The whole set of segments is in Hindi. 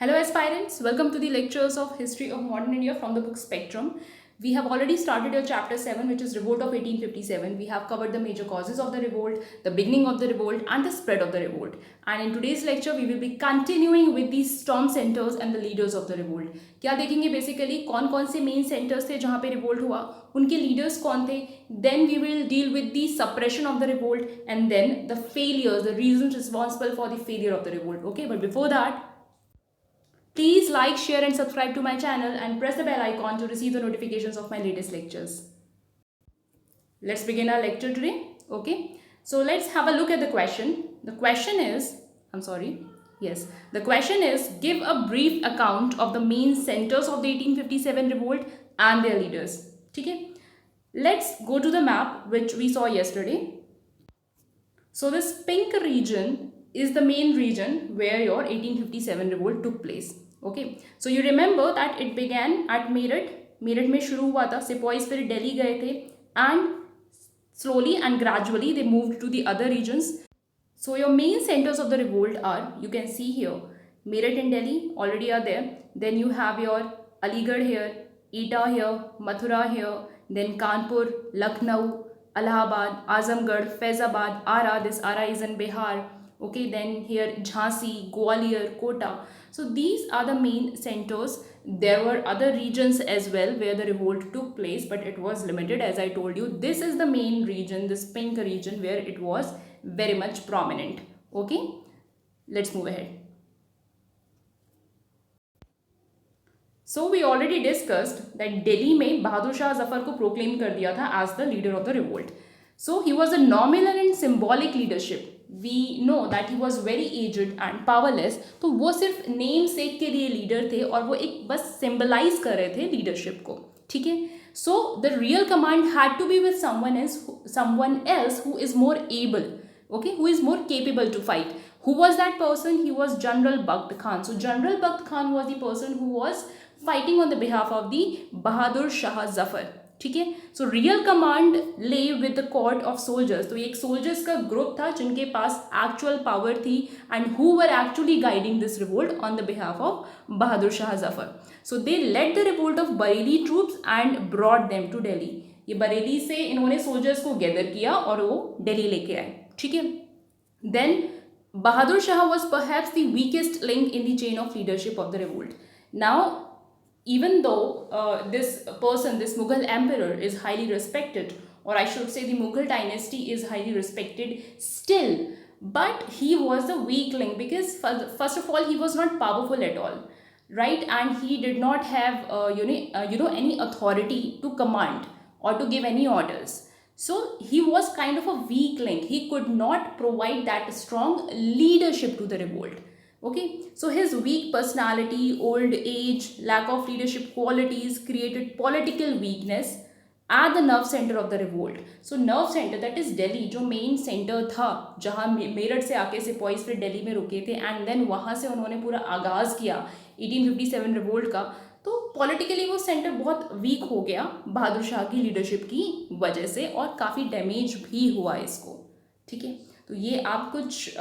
Hello aspirants, welcome to the lectures of History of Modern India from the book Spectrum. We have already started your chapter 7, which is Revolt of 1857. We have covered the major causes of the revolt, the beginning of the revolt and the spread of the revolt. And in today's lecture we will be continuing with the storm centers and the leaders of the revolt. क्या देखेंगे बेसिकली कौन कौन से मेन सेंटर्स थे जहाँ पे रिवोल्ट हुआ, उनके लीडर्स कौन थे. Then we will deal with the suppression of the revolt and then the failures, the reasons responsible for the failure of the revolt. Okay, but before that, please like, share and subscribe to my channel and press the bell icon to receive the notifications of my latest lectures. Let's begin our lecture today. Okay, so let's have a look at the question. The question is, the question is, give a brief account of the main centers of the 1857 revolt and their leaders. Okay, let's go to the map which we saw yesterday. So this pink region is the main region where your 1857 revolt took place. Okay, so you remember that it began at Meerut में शुरू हुआ था. सिपाहीज फिर दिल्ली गए थे and slowly and gradually they moved to the other regions. So your main centers of the revolt are, you can see here, Meerut and Delhi already are there. Then you have your Aligarh here, Etah here, Mathura here, then Kanpur, Lucknow, Allahabad, Azamgarh, Faizabad, Ara. This Ara is in Bihar. Okay, then here Jhansi, Gwalior, Kota. So these are the main centers. There were other regions as well where the revolt took place, but it was limited. As I told you, this is the main region, this pink region, where it was very much prominent. Okay, let's move ahead. So we already discussed that Delhi में बहादुर शाह जफर को प्रोक्लेम कर दिया था as the leader of the revolt. So he was a nominal and symbolic leadership. We know that he was very aged and powerless. तो वो सिर्फ नेम सेक के लिए लीडर थे और वो एक बस सिंबलाइज कर रहे थे लीडरशिप को. ठीक है. So the real command had to be with someone else who is more able, okay, who is more capable to fight. Who was that person? He was General Bakht Khan. So General Bakht Khan was the person who was fighting on the behalf of the Bahadur Shah Zafar. ठीक है. So real command lay with the cord of soldiers. तो ये एक सोल्जर्स का ग्रुप था जिनके पास एक्चुअल पावर थी and who were actually guiding this revolt on the behalf of Bahadur Shah Zafar. So they led the revolt of Bareilly troops and brought them to Delhi. ये बरेली से इन्होंने सोल्जर्स को गैदर किया और वो दिल्ली लेके आए. ठीक है. Then Bahadur Shah was perhaps the weakest link in the chain of leadership of the revolt. Now even though this Mughal emperor is highly respected, or I should say the Mughal dynasty is highly respected still, but he was the weak link because first of all he was not powerful at all, right? And he did not have any authority to command or to give any orders. So he was kind of a weak link. He could not provide that strong leadership to the revolt. Okay, so his weak personality, old age, lack of leadership qualities created political weakness at the nerve center of the revolt. So nerve center, that is Delhi, जो main center था जहाँ मेरठ से आके सिपाहीज फिर दिल्ली में रुके थे एंड देन वहाँ से उन्होंने पूरा आगाज़ किया 1857 रिवोल्ट का. तो पॉलिटिकली वो सेंटर बहुत वीक हो गया बहादुर शाह की लीडरशिप की वजह से और काफ़ी डैमेज भी हुआ इसको. ठीक है. तो ये आप कुछ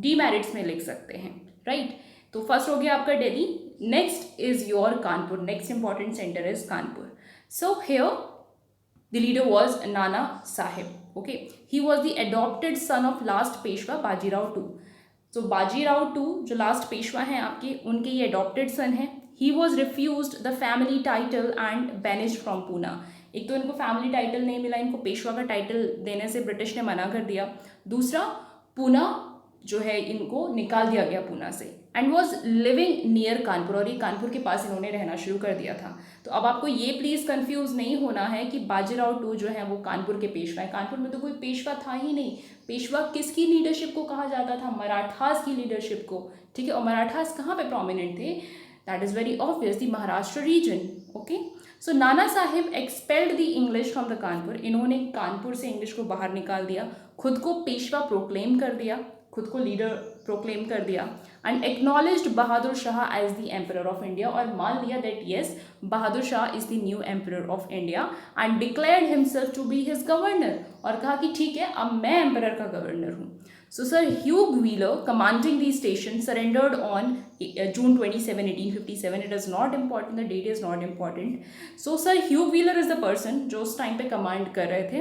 डीमेरिट्स में लिख सकते हैं. राइट. तो फर्स्ट हो गया आपका Delhi. Next is your Kanpur. Next important centre is Kanpur. So here the leader was Nana Sahib. Okay, he was the adopted son of last Peshwa Bajirao two. So Bajirao two जो लास्ट पेशवा हैं आपके, उनके ये एडॉप्टेड सन है. He was refused the family title and banished from Poona. एक तो इनको फैमिली टाइटल नहीं मिला, इनको पेशवा का टाइटल देने से ब्रिटिश ने मना कर दिया. दूसरा, पूना जो है इनको निकाल दिया गया पूना से and was living near Kanpur. और ये कानपुर के पास इन्होंने रहना शुरू कर दिया था. तो अब आपको ये प्लीज़ कंफ्यूज नहीं होना है कि बाजीराव टू जो है वो कानपुर के पेशवा है. कानपुर में तो कोई पेशवा था ही नहीं. पेशवा किसकी लीडरशिप को कहा जाता था? मराठास की लीडरशिप को. ठीक है. और मराठास कहाँ पे प्रोमिनेंट थे? That is very obvious, the Maharashtra region. Okay. So Nana Sahib expelled the English from the Kanpur. इन्होंने कानपुर से इंग्लिश को बाहर निकाल दिया, खुद को पेशवा प्रोक्लेम कर दिया, खुद को लीडर प्रोक्लेम कर दिया and acknowledged Bahadur Shah as the emperor of India. और मान लिया that yes Bahadur Shah is the new emperor of India and declared himself to be his governor. और कहा कि ठीक है, अब मैं एम्परर का गवर्नर हूँ. So Sir Hugh Wheeler, commanding the station, surrendered on June 27, 1857. It is not important, the date is not important. So Sir Hugh Wheeler is the person जो उस टाइम पे कमांड कर रहे थे,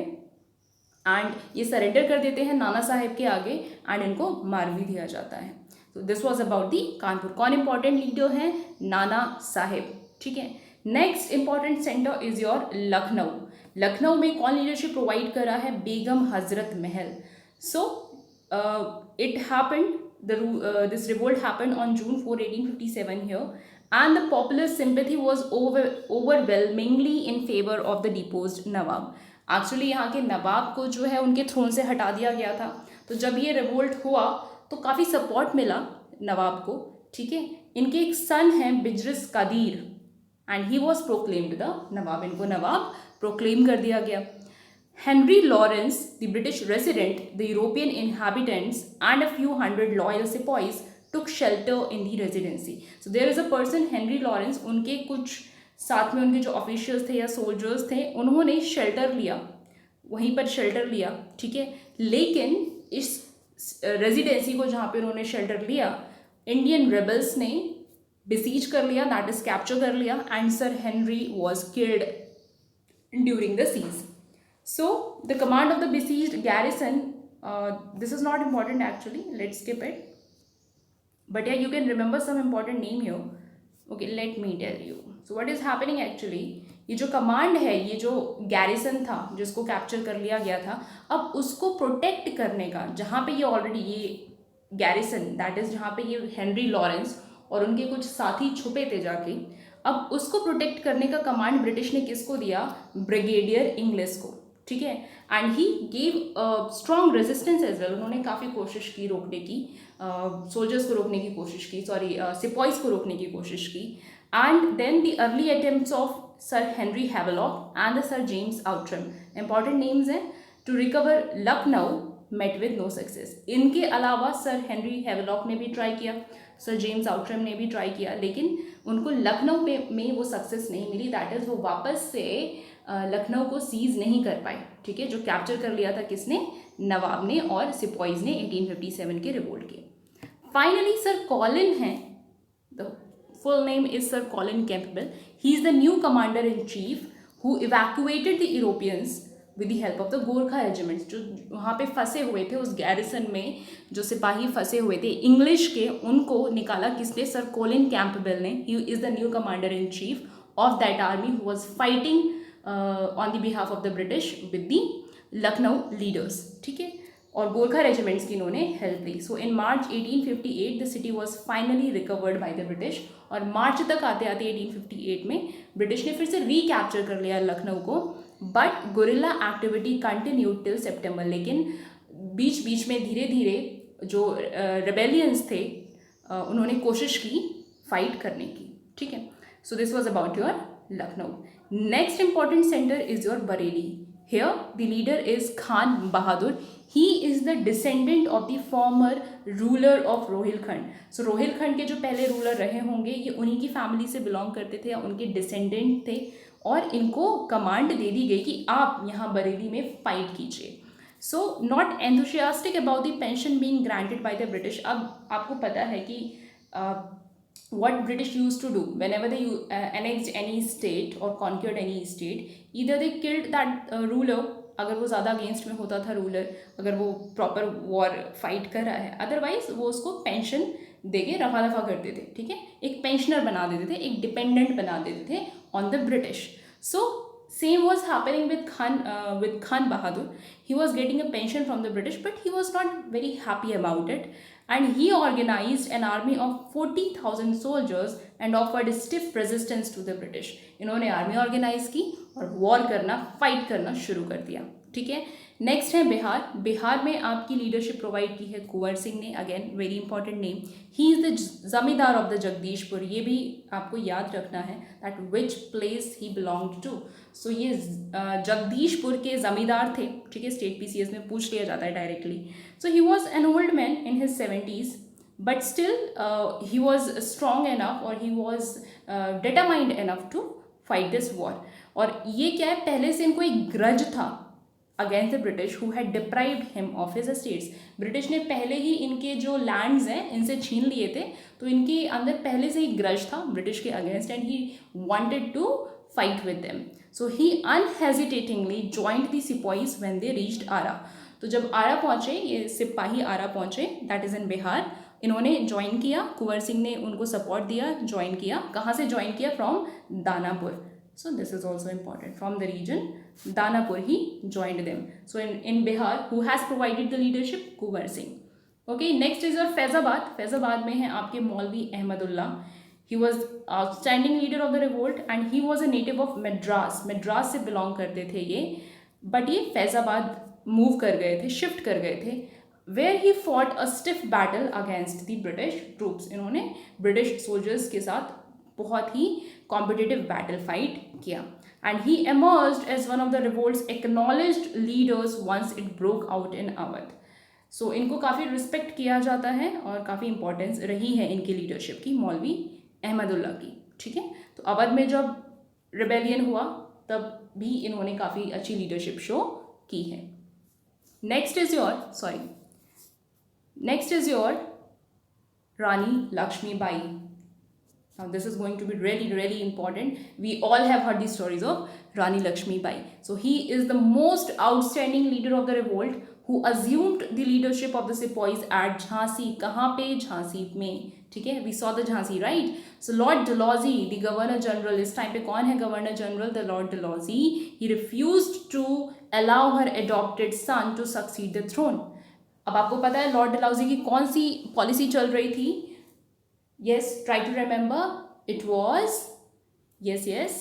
एंड ये सरेंडर कर देते हैं नाना साहेब के आगे, एंड इनको मार भी दिया जाता है. तो this was about the Kanpur. कौन इंपॉर्टेंट लीडर है? नाना साहेब. ठीक है. Next important centre is your Lucknow. Lucknow में कौन लीडरशिप प्रोवाइड कर रहा है? बेगम हजरत महल. सो it happened, this revolt happened on June 4, 1857 here, and the popular sympathy was overwhelmingly in favor of the deposed Nawab. Actually यहाँ के नवाब को जो है उनके थ्रोन से हटा दिया गया था. तो जब ये रिवोल्ट हुआ तो काफ़ी सपोर्ट मिला नवाब को. ठीक है. इनके एक सन हैं Birjis Qadir, and he was proclaimed the Nawab. इनको नवाब प्रोक्लेम कर दिया गया. Henry Lawrence, the British resident, the European inhabitants, and a few hundred loyal sepoys took shelter in the residency. So there is a person, Henry Lawrence, उनके कुछ साथ में उनके जो ऑफिशियल्स थे या सोल्जर्स थे, उन्होंने शेल्टर लिया, वहीं पर शेल्टर लिया. ठीक है. लेकिन इस रेजिडेंसी को जहाँ पे उन्होंने शेल्टर लिया, इंडियन रेबल्स ने बिसीज कर लिया, दैट इज कैप्चर कर लिया, and sir Henry was killed during the siege. So the command of the besieged garrison, this is not important actually, let's skip it, but yeah, you can remember some important name here. Okay, let me tell you. So what is happening actually, ये जो कमांड है, ये जो गैरिसन था जिसको कैप्चर कर लिया गया था, अब उसको प्रोटेक्ट करने का, जहाँ पे ये ऑलरेडी ये गैरिसन, दैट इज जहाँ पे ये हेनरी लॉरेंस और उनके कुछ साथी छुपे थे जाके, अब उसको प्रोटेक्ट करने का कमांड ब्रिटिश ने किसको दिया? ब्रिगेडियर इंग्लिश को. ठीक है. And he gave strong resistance as well. उन्होंने काफ़ी कोशिश की रोकने की, सोल्जर्स को रोकने की कोशिश की, सॉरी सिपॉइज को रोकने की कोशिश की. And then the early attempts of sir Henry Havelock and the sir James Outram, important names हैं, to recover Lucknow met with no success. इनके अलावा सर हेनरी हैवलॉक ने भी ट्राई किया, सर जेम्स आउट्रम ने भी ट्राई किया, लेकिन उनको लखनऊ में वो सक्सेस नहीं मिली. दैट इज़ वो वापस से लखनऊ को सीज नहीं कर पाए. ठीक है. जो कैप्चर कर लिया था किसने? नवाब ने और सिपॉइज ने 1857 के रिवोल्ट के. फाइनली सर कॉलिन हैं, the full name is sir Colin Campbell. He is the new commander in chief who evacuated the Europeans with the help of the Gorkha regiments. जो वहाँ पे फंसे हुए थे उस गैरिसन में, जो सिपाही फंसे हुए थे इंग्लिश के, उनको निकाला किसने? सर कॉलिन कैंपबेल ने. He is the new commander in chief of that army who was fighting on the behalf of the British with the Lucknow leaders. ठीक है. और गोरखा रेजिमेंट्स की इन्होंने हेल्प ली. So in March 1858 the city was finally recovered by the British. और मार्च तक आते आते 1858 में ब्रिटिश ने फिर से रिकैप्चर कर लिया लखनऊ को, but guerrilla activity continued till September. लेकिन बीच बीच में धीरे धीरे जो रेबेलियंस थे उन्होंने कोशिश की फाइट करने की. ठीक है. सो this was about your Lucknow. Next important center is your Bareilly. Here the leader is Khan Bahadur. He is the descendant of the former ruler of Rohilkhand. So Rohilkhand के जो पहले रूलर रहे होंगे ये उन्हीं की फैमिली से बिलोंग करते थे या उनके डिसेंडेंट थे, और इनको कमांड दे दी गई कि आप यहाँ बरेली में फाइट कीजिए. So not enthusiastic about the pension being granted by the British. अब आपको पता है कि what British used to do whenever they annexed any state or conquered any state, either they killed that ruler अगर वो ज़्यादा अगेंस्ट में होता था रूलर, अगर वो प्रॉपर वॉर फाइट कर रहा है, अदरवाइज वो उसको पेंशन दे के रफा दफा कर देते. ठीक है. एक पेंशनर बना देते थे, एक डिपेंडेंट बना देते थे on the British. So same was happening with Khan Bahadur. He was getting a pension from the British, but he was not very happy about it, and he organized an army of 40,000 soldiers and offered stiff resistance to the British. इन्होंने आर्मी ऑर्गेनाइज की और वॉर करना, फाइट करना शुरू कर दिया. ठीक है. नेक्स्ट है बिहार. बिहार में आपकी लीडरशिप प्रोवाइड की है कुंवर सिंह ने. Again very important name. He is the zamindar of the Jagdishpur. ये भी आपको याद रखना है that which place he belonged to. So ये जगदीशपुर के जमींदार थे. ठीक है. स्टेट PCS में पूछ लिया जाता है directly. So he was an old man in his 70s, but still he was strong enough और he was determined enough to fight this war. और ये क्या है, पहले से इनको एक ग्रज था against the British who had deprived him of his estates. British ने पहले ही इनके जो लैंड्स हैं इनसे छीन लिए थे, तो इनके अंदर पहले से ही ग्रज था ब्रिटिश के against and he wanted to fight with them. So he unhesitatingly joined the sepoys when they reached Arrah. तो जब आरा पहुंचे, ये सिपाही आरा पहुंचे, दैट इज़ इन बिहार, इन्होंने ज्वाइन किया, कुंवर सिंह ने उनको सपोर्ट दिया, ज्वाइन किया। कहाँ से ज्वाइन किया? From Danapur. So this is also important. From the region Danapur, he joined them. So in Bihar, who has provided the leadership? Kunwar Singh. Okay, next is your Faizabad. Faizabad में है आपके मौलवी Ahmadullah. He was outstanding leader of the revolt and he was a native of Madras. Madras से belong करते थे ये, but ये फैज़ाबाद move कर गए थे, shift कर गए थे. Where he fought a stiff battle against the British troops. इन्होंने British soldiers के साथ बहुत ही कॉम्पिटिटिव बैटल फाइट किया and he emerged as one of the revolt's acknowledged leaders once it broke out in Awadh. So इनको काफ़ी रिस्पेक्ट किया जाता है और काफ़ी इंपॉर्टेंस रही है इनकी लीडरशिप की, मौलवी अहमदुल्ला की। ठीक है, तो अवध में जब रिबेलियन हुआ तब भी इन्होंने काफ़ी अच्छी लीडरशिप शो की है। Next is your Rani Lakshmibai. Now this is going to be really important. We all have heard the stories of Rani Lakshmi Bai. So he is the most outstanding leader of the revolt who assumed the leadership of the sepoys at Jhansi. कहाँ पे? झांसी में। ठीक है, we saw the Jhansi, right? So Lord Dalhousie, the Governor General, इस टाइम पे कौन है Governor General? The Lord Dalhousie. He refused to allow her adopted son to succeed the throne. अब आपको पता है लॉर्ड डलहौजी की कौन सी पॉलिसी चल रही थी? Yes, try to remember. It was, yes,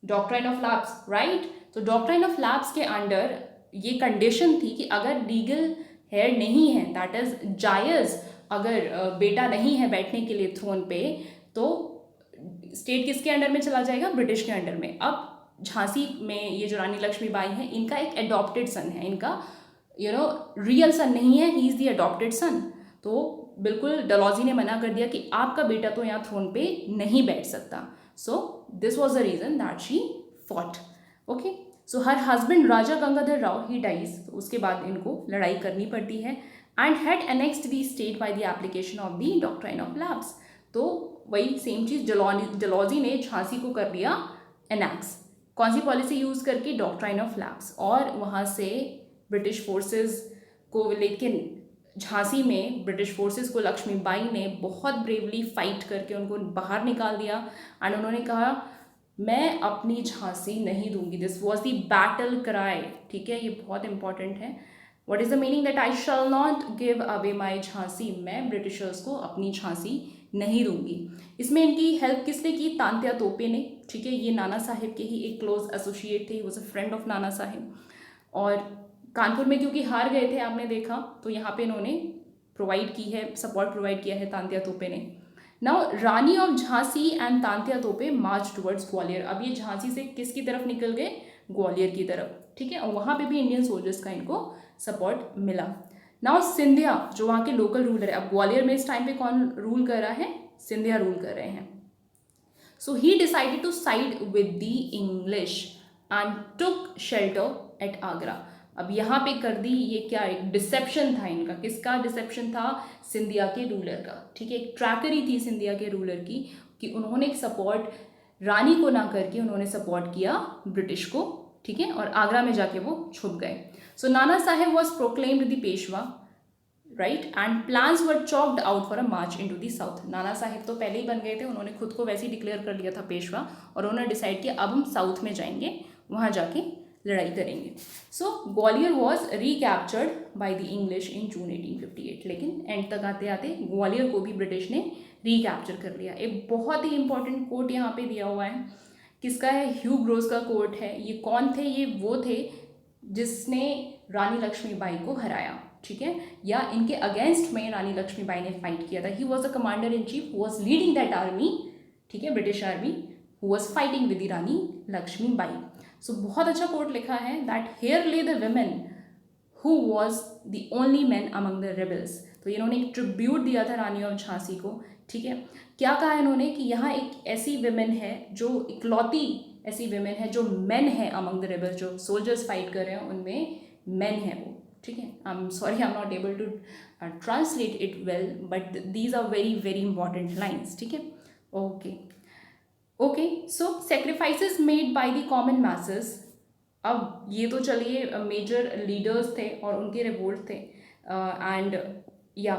Doctrine of Lapse, right? तो Doctrine of Lapse के अंडर ये कंडीशन थी कि अगर लीगल हेयर नहीं है, दैट इज जायज़, अगर बेटा नहीं है बैठने के लिए थ्रोन पे, तो स्टेट किसके अंडर में चला जाएगा? ब्रिटिश के अंडर में। अब झांसी में ये जो रानी लक्ष्मीबाई है, इनका एक एडॉप्टेड सन है, इनका रियल सन नहीं है, ही इज़ द एडॉप्टेड सन। तो बिल्कुल डलहौजी ने मना कर दिया कि आपका बेटा तो यहाँ थ्रोन पे नहीं बैठ सकता। So this was the reason that she fought. Okay, so her husband Raja Gangadhar Rao he dies, तो उसके बाद इनको लड़ाई करनी पड़ती है and had annexed the state by the application of the doctrine of lapse. तो वही सेम चीज़ डलहौजी ने झांसी को कर लिया एनेक्स। कौन सी पॉलिसी यूज़ करके? Doctrine of lapse. और वहाँ से ब्रिटिश फोर्सेस को लेकिन झांसी में ब्रिटिश फोर्सेस को लक्ष्मीबाई ने बहुत ब्रेवली फाइट करके उनको बाहर निकाल दिया एंड उन्होंने कहा मैं अपनी झांसी नहीं दूंगी। This was the battle cry. ठीक है, ये बहुत इंपॉर्टेंट है। What is the meaning? That I shall not give away my Jhansi. मैं ब्रिटिशर्स को अपनी झांसी नहीं दूंगी। इसमें इनकी हेल्प किसने की? तांत्या तोपे ने। ठीक है, ये नाना साहिब के ही एक क्लोज एसोसिएट थे, was a friend of Nana Sahib. और कानपुर में क्योंकि हार गए थे, आपने देखा, तो यहाँ पे इन्होंने प्रोवाइड की है, सपोर्ट प्रोवाइड किया है तांत्या तोपे ने। Now Rani of Jhansi and Tantya तोपे मार्च टुवर्ड्स ग्वालियर। अब ये झांसी से किसकी तरफ निकल गए? ग्वालियर की तरफ। ठीक है, और वहाँ पे भी इंडियन सोल्जर्स का इनको सपोर्ट मिला। नाउ सिंधिया जो वहाँ के लोकल रूलर है, अब ग्वालियर में इस टाइम पे कौन रूल कर रहा है? सिंधिया रूल कर रहे हैं। So he decided to side with the English and took shelter at Agra. अब यहाँ पे कर दी, ये क्या एक डिसेप्शन था इनका। किसका डिसेप्शन था? सिंधिया के रूलर का। ठीक है, एक ट्रैकरी थी सिंधिया के रूलर की कि उन्होंने एक सपोर्ट रानी को ना करके उन्होंने सपोर्ट किया ब्रिटिश को। ठीक है, और आगरा में जाके वो छुप गए। So Nana Sahib was proclaimed the Peshwa, right, and plans were chalked out for a march into the south. Nana Sahib तो पहले ही बन गए थे, उन्होंने खुद को वैसे ही डिक्लेयर कर लिया था पेशवा, और उन्होंने डिसाइड किया अब हम साउथ में जाएंगे, वहाँ जाके लड़ाई करेंगे। So Gwalior was recaptured by the English in June 1858। लेकिन एंड तक आते आते ग्वालियर को भी ब्रिटिश ने रिकैप्चर कर लिया। एक बहुत ही इंपॉर्टेंट कोट यहाँ पे दिया हुआ है, किसका है? ह्यू ग्रोस का कोट है। ये कौन थे? ये वो थे जिसने रानी लक्ष्मीबाई को हराया। ठीक है, या इनके अगेंस्ट में रानी लक्ष्मीबाई ने फाइट किया था। He was the commander in chief who was leading that army. ठीक है, British army who was fighting with the Rani Lakshmibai. So बहुत अच्छा कोट लिखा है that here lay the women who was the only man among the rebels. तो इन्होंने एक ट्रिब्यूट दिया था रानी ऑफ झांसी को। ठीक है, क्या कहा इन्होंने कि यहाँ एक ऐसी विमेन है जो इकलौती ऐसी वेमेन है जो मेन है अमंग द रेबल्स, जो सोल्जर्स फाइट कर रहे हैं उनमें मेन है वो, ठीक है। I am sorry, I am not able to translate it well, but these are very very important lines, ठीक है। Okay okay, so sacrifices made by the common masses. अब ये तो चलिए मेजर लीडर्स थे और उनके रिवोल्ट थे, एंड या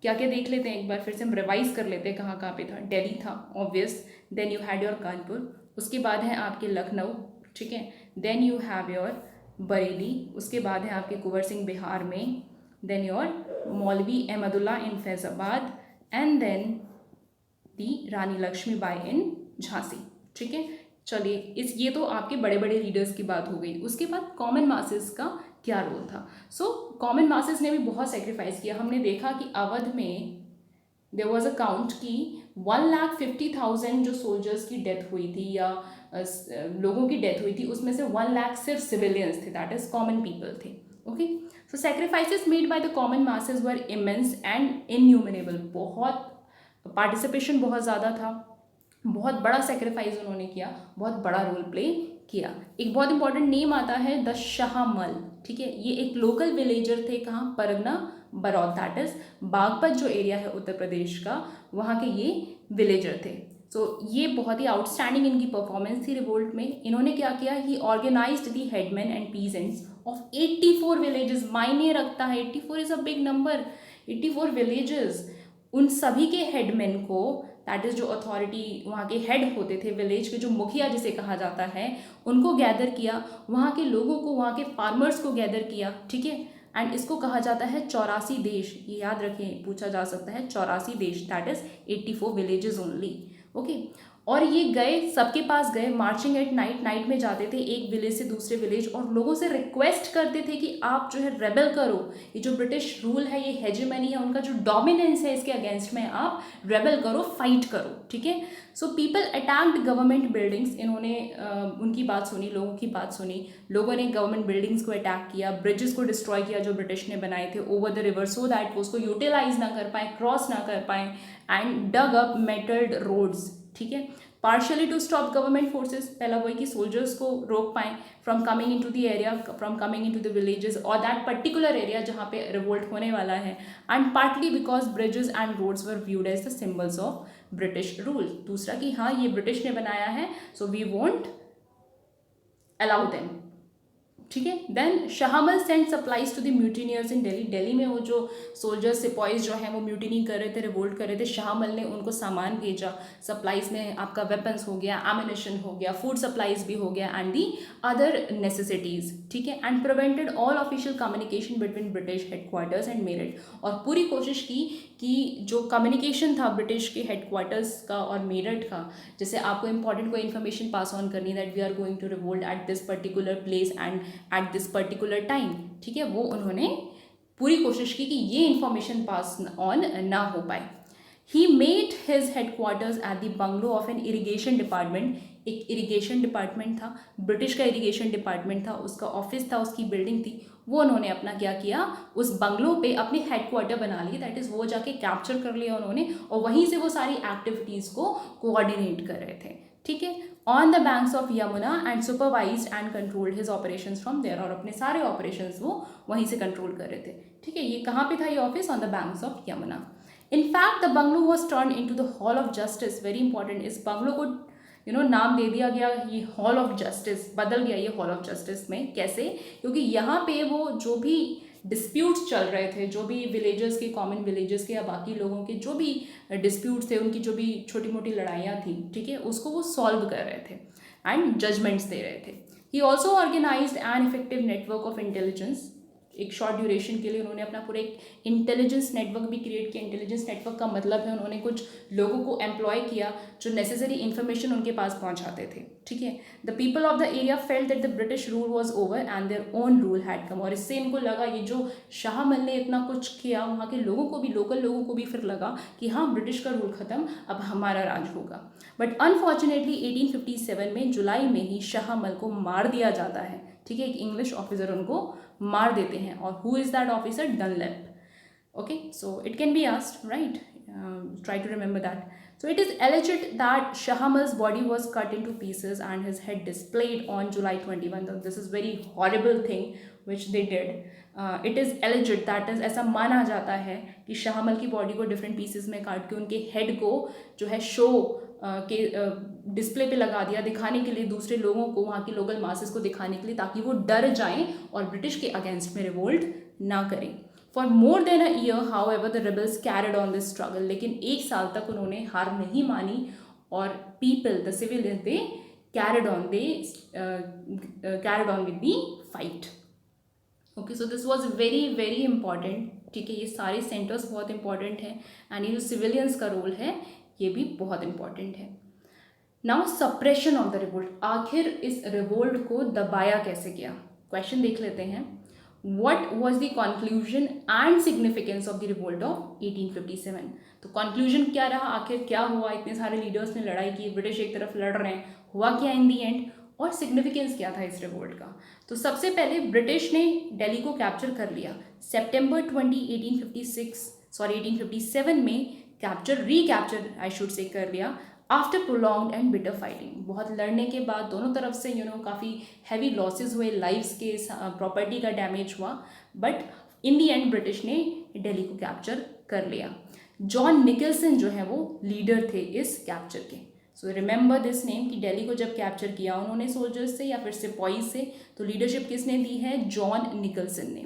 क्या क्या देख लेते हैं एक बार फिर से हम रिवाइज कर लेते हैं कहाँ कहाँ पे था। दिल्ली था obvious, then you had your Kanpur, उसके बाद है आपके लखनऊ, ठीक है, then you have your Bareilly, उसके बाद है आपके कुंवर सिंह बिहार में, देन योर मौलवी अहमदुल्ला इन फैजाबाद, एंड देन दी रानी लक्ष्मीबाई इन झांसी, ठीक है। चलिए इस ये तो आपके बड़े बड़े लीडर्स की बात हो गई। उसके बाद कॉमन मासेस का क्या रोल था। सो कॉमन मासेस ने भी बहुत सेक्रीफाइस किया। हमने देखा कि अवध में देयर वाज अ काउंट कि 1,50,000 जो सोल्जर्स की डेथ हुई थी या लोगों की डेथ हुई थी, उसमें से 1 लाख सिर्फ सिविलियंस थे, दैट इज कॉमन पीपल थे। Okay, so sacrifices made by the common masses were immense and innumerable. बहुत पार्टिसिपेशन बहुत ज़्यादा था, बहुत बड़ा सेक्रीफाइस उन्होंने किया, बहुत बड़ा रोल प्ले किया। एक बहुत इंपॉर्टेंट नेम आता है द शाहमल, ठीक है। ये एक लोकल विलेजर थे, कहाँ, परगना बरौद, दैट इज बागपत जो एरिया है उत्तर प्रदेश का, वहाँ के ये विलेजर थे। सो ये बहुत ही आउटस्टैंडिंग इनकी परफॉर्मेंस थी रिवोल्ट में। इन्होंने क्या किया, he organised the headman and peasants of 84 villages. मायने रखता है, 84 is a big number, 84 villages. उन सभी के हेडमैन को, दैट इज जो अथॉरिटी वहाँ के हेड होते थे, विलेज के जो मुखिया जिसे कहा जाता है, उनको गैदर किया, वहाँ के लोगों को, वहाँ के फार्मर्स को गैदर किया, ठीक है। एंड इसको कहा जाता है 84 देश, ये याद रखें, पूछा जा सकता है 84 देश, that is 84 villages only. Okay, और ये गए, सबके पास गए, मार्चिंग एट नाइट, नाइट में जाते थे एक विलेज से दूसरे विलेज, और लोगों से रिक्वेस्ट करते थे कि आप जो है रेबल करो, ये जो ब्रिटिश रूल है, ये हेजेमनी है, उनका जो डोमिनेंस है, इसके अगेंस्ट में आप रेबल करो, फाइट करो, ठीक है। So people attacked government buildings. इन्होंने उनकी बात सुनी, लोगों की बात सुनी, लोगों ने गवर्नमेंट बिल्डिंग्स को अटैक किया, ब्रिजेस को डिस्ट्रॉय किया जो ब्रिटिश ने बनाए थे over the river, so that वो उसको यूटिलाइज ना कर पाए, क्रॉस ना कर पाए, and dug up metalled roads, ठीक है, partially to stop government forces. पहला वही कि सोल्जर्स को रोक पाएं from coming in to the area, from coming in to the villages और दैट पर्टिकुलर एरिया जहाँ पे रिवोल्ट होने वाला है, and partly because bridges and roads were viewed as the symbols of British rule. दूसरा कि हाँ, ये ब्रिटिश ने बनाया है, so we won't allow them, ठीक है। Then Shahmal send supplies to the mutineers in Delhi. Delhi में वो जो सोल्जर्स सिपाहीज जो हैं वो म्यूटिनी कर रहे थे, रिवोल्ट कर रहे थे, शाहमल ने उनको सामान भेजा, सप्लाईज में आपका वेपन्स हो गया, एमिनेशन हो गया, फूड सप्लाईज भी हो गया, एंड दी अदर नेसेसिटीज़, ठीक है। And prevented all official communication between British headquarters and Meerut. और पूरी कोशिश की कि जो कम्युनिकेशन था ब्रिटिश के हेडक्वार्टर्स का और मेरठ का, जैसे आपको इंपॉर्टेंट कोई इन्फॉर्मेशन पास ऑन करनी, that we are going to revolt at this particular place and at this particular time, ठीक है, वो उन्होंने पूरी कोशिश की कि ये इंफॉर्मेशन पास ऑन ना हो पाए। He made his headquarters at the bungalow of an irrigation department. एक इरीगेशन डिपार्टमेंट था, ब्रिटिश का इरीगेशन डिपार्टमेंट था, उसका ऑफिस था, उसकी बिल्डिंग थी, वो उन्होंने अपना क्या किया, उस बंगलो पे अपने हेडक्वार्टर बना लिए, दैट इज़ वो जाके कैप्चर कर लिया उन्होंने, और वहीं से वो सारी एक्टिविटीज़ को कोऑर्डिनेट कर रहे थे, ठीक है, on the banks of Yamuna, and supervised and controlled his operations from there. और अपने सारे ऑपरेशंस वो वहीं से कंट्रोल कर रहे थे, ठीक है। ये कहाँ पे था ये office? On the banks of Yamuna. In fact, the bungalow was turned into the Hall of Justice. Very important. इस बंगलो को नाम दे दिया गया, ये हॉल ऑफ जस्टिस, बदल गया ये हॉल ऑफ जस्टिस में। कैसे? क्योंकि यहाँ पे वो जो भी डिस्प्यूट्स चल रहे थे, जो भी विलेजर्स के, कॉमन विलेजर्स के या बाकी लोगों के जो भी डिस्प्यूट्स थे, उनकी जो भी छोटी मोटी लड़ाइयाँ थी, ठीक है, उसको वो सॉल्व कर रहे थे एंड जजमेंट्स दे रहे थे। He also organised an effective network of intelligence. एक शॉर्ट ड्यूरेशन के लिए उन्होंने अपना पूरा एक इंटेलिजेंस नेटवर्क भी क्रिएट किया। इंटेलिजेंस नेटवर्क का मतलब है उन्होंने कुछ लोगों को एम्प्लॉय किया जो नेसेसरी इन्फॉर्मेशन उनके पास पहुंचाते थे, ठीक है। The people of the area felt that the British rule was over and their own rule had come. और इससे इनको लगा, ये जो शाहमल ने इतना कुछ किया, वहाँ के लोगों को भी, लोकल लोगों को भी फिर लगा कि हाँ, ब्रिटिश का रूल खत्म, अब हमारा राज होगा। बट अनफॉर्चुनेटली 1857 में जुलाई में ही शाहमल को मार दिया जाता है, ठीक है। एक इंग्लिश ऑफिसर उनको मार देते हैं, और who is that officer? Dunlap. Okay, so it can be asked, right, try to remember that. So it is alleged that Shah Amal's body was cut into pieces and his head displayed on July 21. So this is very horrible thing which they did. It is alleged, that is ऐसा माना जाता है कि शाह अमल की बॉडी को डिफरेंट पीसेस में काट के उनके हेड को जो है शो के डिस्प्ले पे लगा दिया, दिखाने के लिए दूसरे लोगों को, वहाँ की लोकल मासेस को दिखाने के लिए, ताकि वो डर जाएं और ब्रिटिश के अगेंस्ट में रिवोल्ट ना करें. For more than a year however the rebels carried on this struggle. लेकिन एक साल तक उन्होंने हार नहीं मानी और people, the civilians, they carried on with the fight. Okay, so this was very very important. ठीक है, ये सारे सेंटर्स बहुत इंपॉर्टेंट हैं एंड ये जो सिविलियंस का रोल है ये भी बहुत इंपॉर्टेंट है. Now suppression of the revolt. आखिर इस रिवोल्ट को दबाया कैसे गया? क्वेश्चन देख लेते हैं. What was the conclusion and significance of the revolt of 1857? तो conclusion क्या रहा, आखिर क्या हुआ? इतने सारे लीडर्स ने लड़ाई की, ब्रिटिश एक तरफ लड़ रहे हैं, हुआ क्या इन दी एंड, और सिग्निफिकेंस क्या था इस रिवोल्ट का? तो सबसे पहले ब्रिटिश ने दिल्ली को कैप्चर कर लिया सितंबर 20 1857 में. रिकैप्चर आई शुड से कर लिया after prolonged and bitter fighting. बहुत लड़ने के बाद दोनों तरफ से काफ़ी हैवी लॉसेस हुए, लाइव्स के, प्रॉपर्टी का डैमेज हुआ, but in the and British ने दिल्ली को कैप्चर कर लिया. जॉन निकलसन जो है वो लीडर थे इस कैप्चर के. सो रिमेंबर दिस नेम कि दिल्ली को जब कैप्चर किया उन्होंने सोल्जर्स से या फिर सिपाही से, तो लीडरशिप किसने दी है? जॉन निकलसन ने.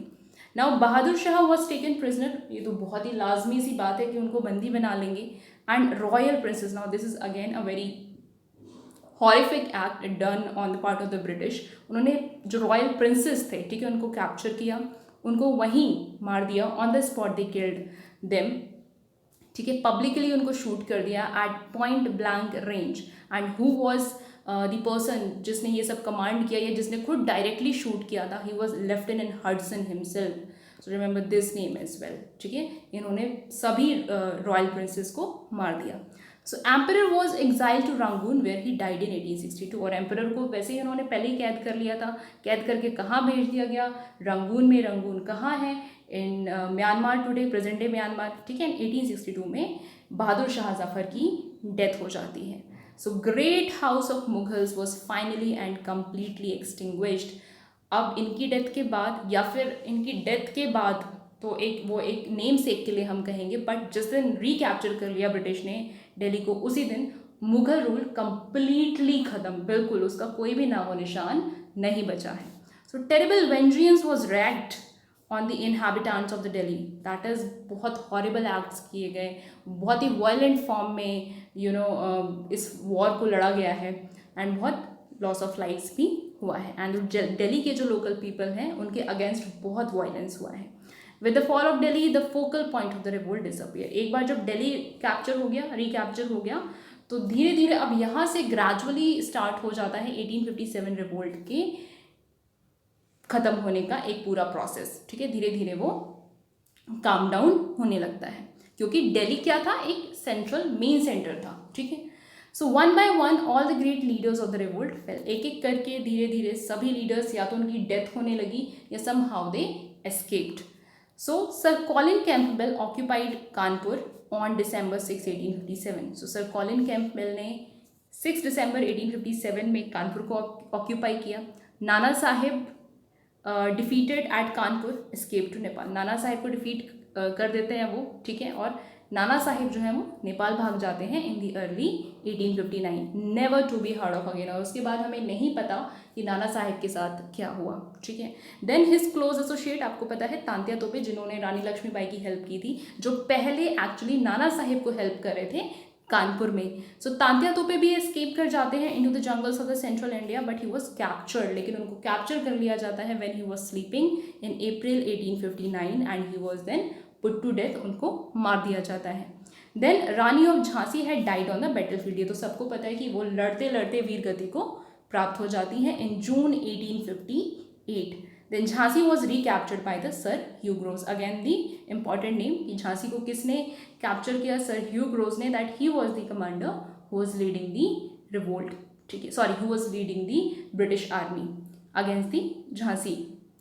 Now Bahadur Shah was taken prisoner. ये तो बहुत ही लाजमी सी बात है कि उनको बंदी बना लेंगे. And royal princess, now this is again a very horrific act done on the part of the British. उन्होंने जो रॉयल प्रिंसेस थे, ठीक है, उनको कैप्चर किया, उनको वहीं मार दिया, on the spot they killed them. ठीक है, पब्लिकली उनको शूट कर दिया at point blank range. And who was the person जिसने ये सब कमांड किया या जिसने खुद डायरेक्टली शूट किया था? He was lieutenant Hudson himself. So remember this name as well. ठीक है, इन्होंने सभी रॉयल प्रिंसेस को मार दिया. So emperor was exile to Rangoon where he died in 1862. और एम्परर को वैसे ही इन्होंने पहले ही कैद कर लिया था. कैद करके कहाँ भेज दिया गया? रंगून में. रंगून कहाँ है? In Myanmar today, present day Myanmar. ठीक है, 1862 में बहादुर शाह जफर की डेथ हो जाती है. So great house of Mughals was finally and completely extinguished. अब इनकी डेथ के बाद, या फिर इनकी डेथ के बाद तो एक नेम सेक के लिए हम कहेंगे, बट जिस दिन रिकैप्चर कर लिया ब्रिटिश ने दिल्ली को, उसी दिन मुगल रूल कंप्लीटली खत्म, बिल्कुल उसका कोई भी नामो निशान नहीं बचा है. So terrible vengeance was raked on the inhabitants of the Delhi. That is बहुत हॉरिबल एक्ट्स किए गए, बहुत ही वायलेंट फॉर्म में इस वॉर को लड़ा गया है एंड बहुत लॉस ऑफ लाइफ्स भी हुआ है. एंड दिल्ली के जो लोकल पीपल हैं उनके अगेंस्ट बहुत वायलेंस हुआ है. With the fall of Delhi the focal point of the revolt disappear. एक बार जब दिल्ली कैप्चर हो गया, रिकैप्चर हो गया, तो धीरे धीरे अब यहाँ से ग्रेजुअली स्टार्ट हो जाता है 1857 रिवोल्ट के ख़त्म होने का एक पूरा प्रोसेस. ठीक है, धीरे धीरे वो काम डाउन होने लगता है, क्योंकि दिल्ली क्या था? एक सेंट्रल मेन सेंटर था. ठीक है, so one by one all the great leaders of the revolt fail. एक एक करके धीरे धीरे सभी लीडर्स या तो उनकी डेथ होने लगी या somehow they escaped. So sir Colin Campbell occupied Kanpur on December 6, 1857. So sir Colin Campbell ने 6 दिसंबर 1857 में कानपुर को ऑक्यूपाई किया. Nana Sahib defeated at Kanpur, escape to Nepal. Nana Sahib को डिफीट कर देते हैं वो. ठीक है, और नाना साहिब जो है वो नेपाल भाग जाते हैं in the early 1859. Never to be heard of again. और उसके बाद हमें नहीं पता कि नाना साहिब के साथ क्या हुआ. ठीक है, देन हिज क्लोज एसोसिएट, आपको पता है तांत्या तोपे, जिन्होंने रानी लक्ष्मीबाई की हेल्प की थी, जो पहले एक्चुअली नाना साहिब को हेल्प कर रहे थे कानपुर में. सो तांत्या तोपे भी एस्केप कर जाते हैं into the jungles of the central India, but he was captured. लेकिन उनको कैप्चर कर लिया जाता है when he was sleeping in April 1859 and he was then put to death. उनको मार दिया जाता है. Then Rani of Jhansi had died on the battlefield. ये तो सबको पता है कि वो लड़ते लड़ते वीर गति को प्राप्त हो जाती हैं in June 1858. Then Jhansi was recaptured by the sir Hugh Groves. Again the important name कि झांसी को किसने कैप्चर किया? सर ह्यू ग्रोव्स ने. That he was the commander who was leading the revolt. ठीक है, sorry, who was leading the British army against the Jhansi.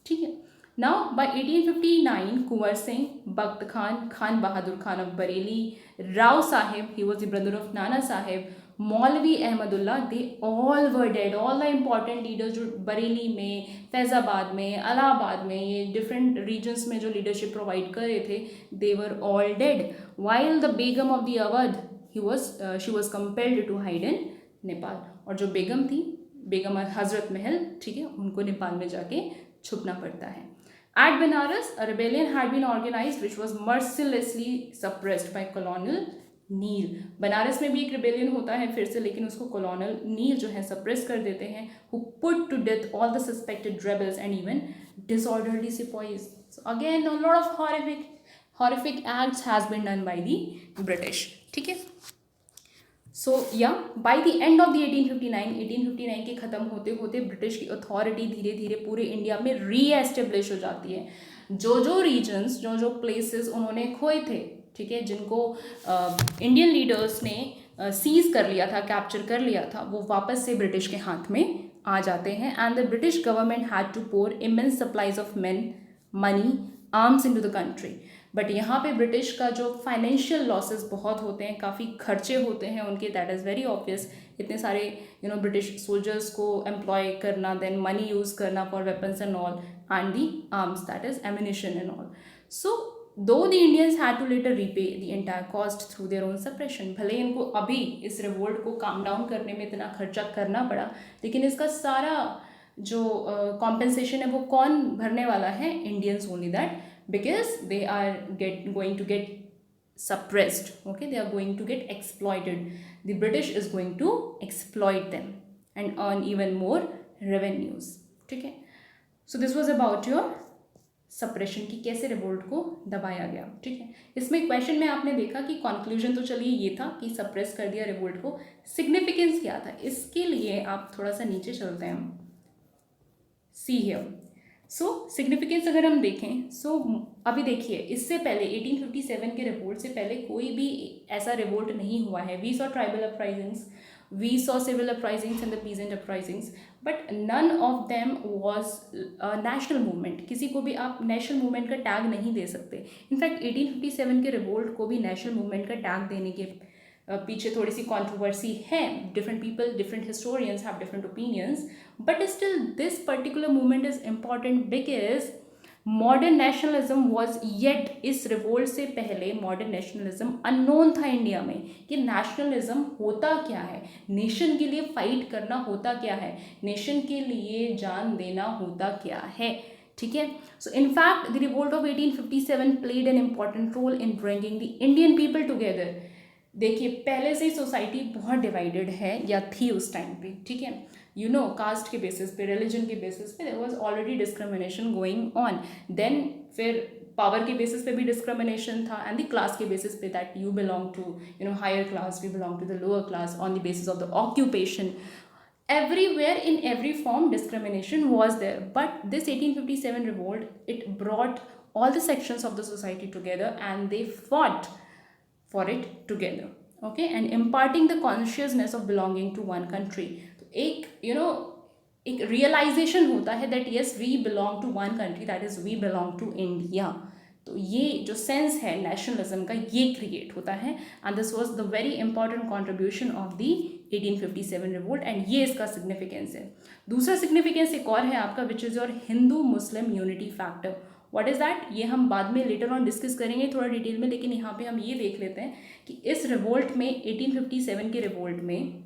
ठीक है, now by 1859 Kunwar Singh, Bakht Khan, Khan Bahadur Khan of Bareilly, Rao Sahib, he was the brother of Nana Sahib, Maulvi Ahmadullah, they all were dead. All the important leaders जो बरेली में, फैज़ाबाद में, इलाहाबाद में, ये different regions में जो leadership provide कर रहे थे, they were all dead. While the Begum of the Awadh, she was compelled to hide in Nepal. और जो बेगम थी, बेगम हजरत महल, ठीक है, उनको नेपाल में जाके छुपना पड़ता है. At Benares, a rebellion had been organized which was mercilessly suppressed by colonial नील. बनारस में भी एक रिबेलियन होता है फिर से, लेकिन उसको कॉलोनल नील जो है सप्रेस कर देते हैं, who put to death all the suspected rebels and even disorderly sepoys. So again a lot of horrific acts has been done by the British. ठीक है. सो या by the end of the 1859 के ख़त्म होते होते ब्रिटिश की अथॉरिटी धीरे धीरे पूरे इंडिया में री एस्टेब्लिश हो जाती है. जो रीजन्स, जो प्लेसेस उन्होंने खोए थे, ठीक है, जिनको इंडियन लीडर्स ने सीज कर लिया था, कैप्चर कर लिया था, वो वापस से ब्रिटिश के हाथ में आ जाते हैं. And the British government had to pour immense supplies of men, money, arms into the country. But यहाँ पे ब्रिटिश का जो फाइनेंशियल लॉसेस बहुत होते हैं, काफ़ी खर्चे होते हैं उनके, दैट इज़ वेरी ऑब्वियस. इतने सारे ब्रिटिश सोल्जर्स को एम्प्लॉय करना, देन मनी यूज़ करना for weapons and all, and the arms, that is ammunition and all. So though the Indians had to later repay the entire cost through their own suppression. भले इनको अभी इस रिवोल्ट को काम डाउन करने में इतना खर्चा करना पड़ा, लेकिन इसका सारा जो कॉम्पेंसेशन है वो कौन भरने वाला है? Indians only. That because they are going to get suppressed, okay, they are going to get exploited. The British is going to exploit them and earn even more revenues. ठीक है. So this was about your suppression कि कैसे रिवोल्ट को दबाया गया. ठीक है. इसमें क्वेश्चन में आपने देखा कि कंक्लूजन तो चलिए ये था कि सप्रेस कर दिया रिवोल्ट को. सिग्निफिकेंस क्या था? इसके लिए आप थोड़ा सा नीचे चलते हैं. See here. सो सिग्निफिकेंस अगर हम देखें, सो अभी देखिए, इससे पहले 1857 के रिवोल्ट से पहले कोई भी ऐसा रिवोल्ट नहीं हुआ है. We saw tribal uprisings, we saw civil uprisings and the peasant uprisings, but none of them was national movement. किसी को भी आप नेशनल मूवमेंट का टैग नहीं दे सकते. इनफैक्ट 1857 के रिवोल्ट को भी नेशनल मूवमेंट का टैग देने के पीछे थोड़ी सी कंट्रोवर्सी है. Different people, different historians have different opinions, but still this particular movement is important because modern nationalism was yet, इस रिवोल्ट से पहले मॉडर्न नेशनलिज्म अननोन था इंडिया में कि नेशनलिज्म होता क्या है, नेशन के लिए फाइट करना होता क्या है, नेशन के लिए जान देना होता क्या है. ठीक है. So in fact the revolt of 1857 played an important role in bringing the Indian people together. देखिए, पहले से ही सोसाइटी बहुत डिवाइडेड है या थी उस टाइम पे. ठीक है. कास्ट के बेसिस पे, रिलीजन के बेसिस पे there was already discrimination going on. Then फिर पावर के बेसिस पे भी डिस्क्रिमिनेशन था, एंड द क्लास के बेसिस पे, that you belong to higher class, we belong to the lower class, on the basis of the occupation. Everywhere, in every form, discrimination was there. But this 1857 revolt, it brought all the sections of the society together and they fought for it together. Okay, and imparting the consciousness of belonging to one country. तो एक realization होता है that yes, we belong to one country, that is we belong to India. तो ये जो सेंस है नेशनलिज्म का, ये क्रिएट होता है, and this was the very important contribution of the 1857 revolt, and ये इसका सिग्निफिकेंस है. दूसरा सिग्निफिकेंस एक और है आपका, which is your Hindu Muslim unity factor. What is that? ये हम बाद में लेटर ऑन डिस्कस करेंगे थोड़ा डिटेल में, लेकिन यहाँ पे हम ये देख लेते हैं कि इस रिवोल्ट में, 1857 के रिवोल्ट में,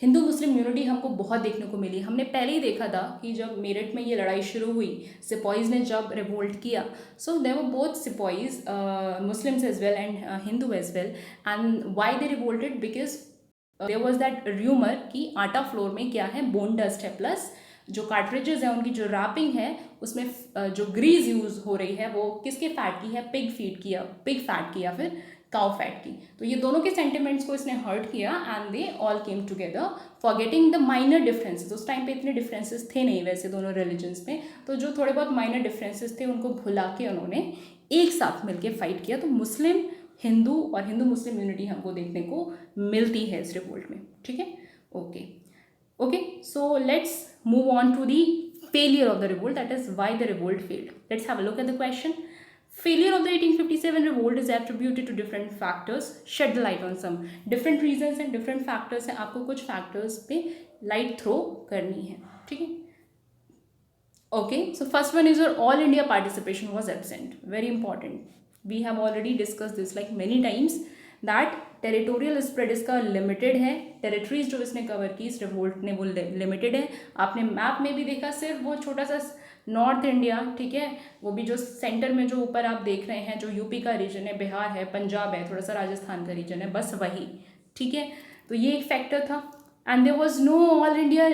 हिंदू मुस्लिम यूनिटी हमको बहुत देखने को मिली. हमने पहले ही देखा था कि जब मेरठ में ये लड़ाई शुरू हुई, सिपॉइज़ ने जब रिवोल्ट किया, so there were both sepoys, Muslims as well and Hindu as well. And why they revolted? Because there was that rumour कि आटा फ्लोर में क्या है, बोन डस्ट है, प्लस जो कार्ट्रिजेस हैं उनकी जो रैपिंग है उसमें जो ग्रीज यूज़ हो रही है वो किसके फैट की है? पिग फैट की या फिर काउ फैट की. तो ये दोनों के सेंटिमेंट्स को इसने हर्ट किया, and they all came together forgetting the minor differences. उस टाइम पे इतने डिफरेंसेस थे नहीं वैसे दोनों रिलीजन्स में, तो जो थोड़े बहुत माइनर डिफरेंसेस थे उनको भुला के उन्होंने एक साथ मिलकर फाइट किया. तो मुस्लिम हिंदू और हिंदू मुस्लिम यूनिटी हमको देखने को मिलती है इस रिवोल्ट में. ठीक है. Okay, so let's move on to the failure of the revolt, that is why the revolt failed. Let's have a look at the question. Failure of the 1857 revolt is attributed to different factors. Shed the light on some different reasons and different factors हैं, आपको कुछ factors पे light throw करनी है, ठीक है. Okay, so first one is your all India participation was absent. Very important. We have already discussed this like many times that territorial spread इसका लिमिटेड है. टेरिटरीज जो इसने कवर की इस रिवोल्ट ने वो लिमिटेड है. आपने मैप में भी देखा सिर्फ वो छोटा सा नॉर्थ इंडिया, ठीक है, वो भी जो सेंटर में जो ऊपर आप देख रहे हैं जो यूपी का रीजन है, बिहार है, पंजाब है, थोड़ा सा राजस्थान का रीजन है, बस वही, ठीक है. तो ये एक फैक्टर था. And there was no all India